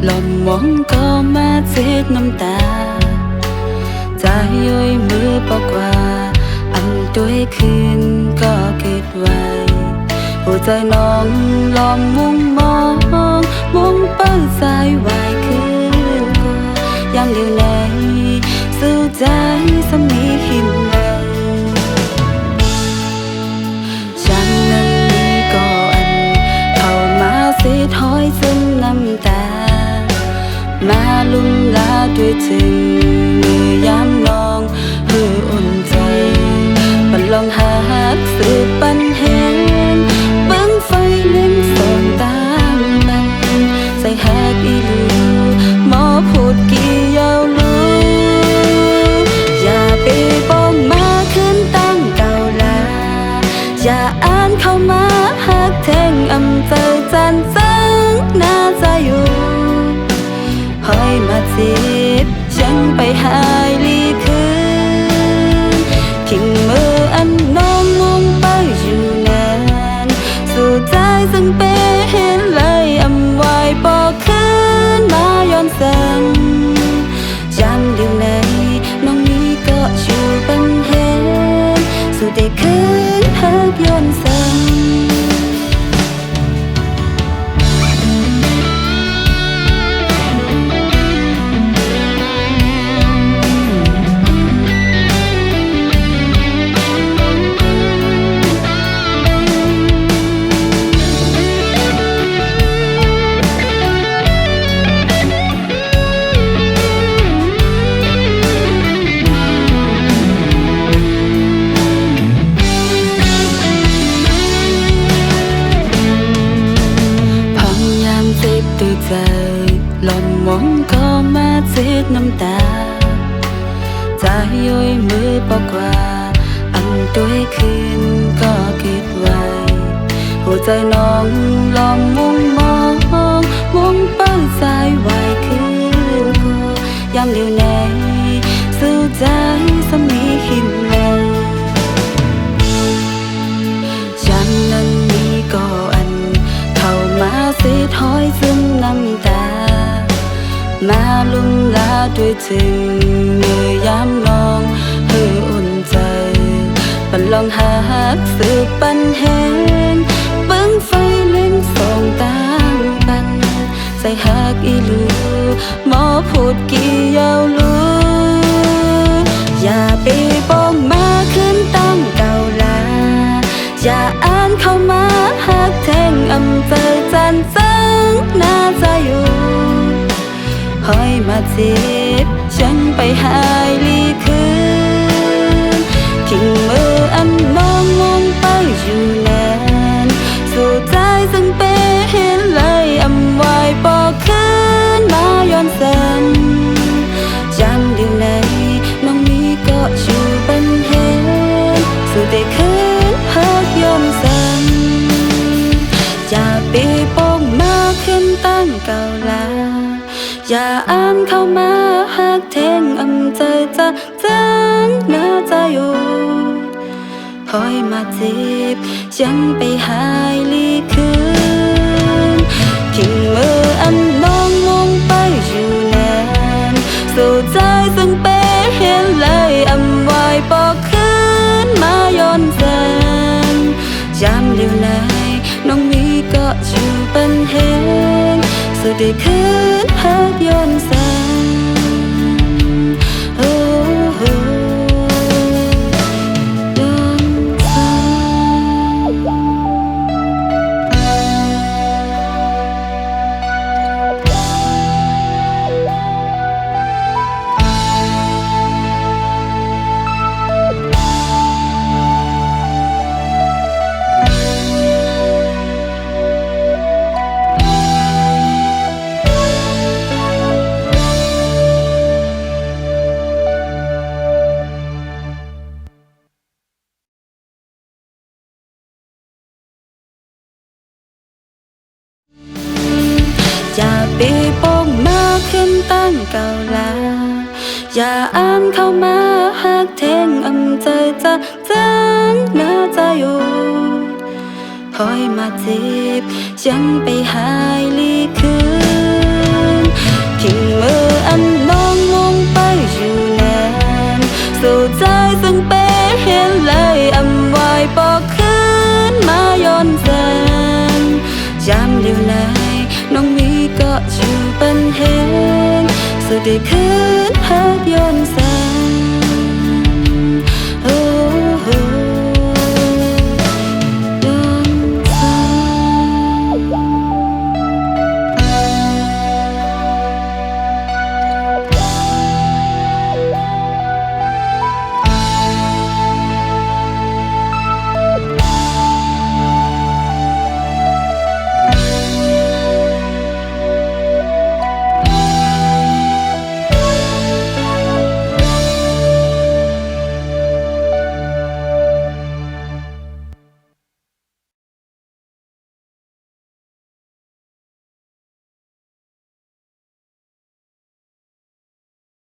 ลมมองก็มาเช็ดน้ำตาใจย้อยมือปอกว่าอันด้วยคืนก็คิดไว้หัวใจน้องลอมมุงมองมองเปิ้ลสายไหวคือก็ยังเดียวในสู้ใจสมีหิมเลยฉันนั้นมีก่อนเข้ามาเสียถอยซึ่งน้ำตามาลุ่มลาด้วยถึงมือยามนองเพื่ออุ่นใจบันลองหาสืบปันแหงเบิ้งไฟเล่งส่องตามบันใส่แหกอีลูหมอพูดกี่ยาวลูอย่าไปบอกมาขึ้นตั้งเก่าลาอย่าอ่านเข้ามาหักแทงอำเภอจันทร์ซึ่งน่าจะอยู่หอยมาจีบฉันไปหายลีคืนทิ้งมืออันน้องมองไปอยู่นานสู่ใจซึ่งเป็นเลยอำไว้บอกคืนมาย้อนสั่งจำเดียวในน้องนี้ก็อยู่บันเห็นสู่ได้คืนหักย้อนสั่งใจลมมองก็มาเช็ดน้ำตาใจย้อยมือปอกว่าอันด้วยคืนก็คิดไว้หัวใจน้องลอมมุงมองมองเปิ้ลสายไหวคือก็ยามเดียวในสู้ใจสมีหิมเลยฉันนั้นมีก็อันเข้ามาเสียถอยซึ่งน้ำตามาลุ่มลาด้วยถึงมือยามนองเพื่ออุ่นใจปันลองหาสืบปันแหงเบิ้งไฟเล่งส่องตามปันใส่หักอีลูหมอพูดกี่ยาวลูอย่าไปบอกมาขึ้นตั้งเก่าลาอย่าอ่านเข้ามาหักแทงอำเภอจันทร์ซึ่งน่าจะอยู่หอยมาจีบฉันไปหายลีคืนทิ้งมืออันน้องมองไปอยู่นานสู่ใจซึ่งเป็นเลยอำไว้บอกคืนมาย้อนสั่งจำเดียวในน้องนี้ก็อยู่บันเห็นสู่ได้คืนหักย้อนสั่งอย่าไปบอกมาขึ้นตั้งเก่าลาอย่าอ่านเข้ามาหักแทงอำเภอจะจันน่าจะอยู่คอยมาจีบฉันไปหายลีคืนทิ้งมืออันน้องมองไปอยู่นานสู่ใจซึ่งเป็นเลยอำไว้บอกคืนมาย้อนสั่งจำเดียวในน้องนี้ก็อยู่บันเห็นสู่ได้คืนหักย้อนสั่ง เก่าลาอย่าอ่านเข้ามาหักแทงอำใจจะจังน่าจะอยู่คอยมาเจ็บยังไปหายลีคืนทิ้งมืออันน้องลงไปอยู่แนนสู่ใจซึ่งเป็นเห็นเลยอำไว้ปอกคืนมาย้อนแสงยามเดียวไหนน้องมีก็อยู่เป็นแหงสุดได้คืนหักย้อนแส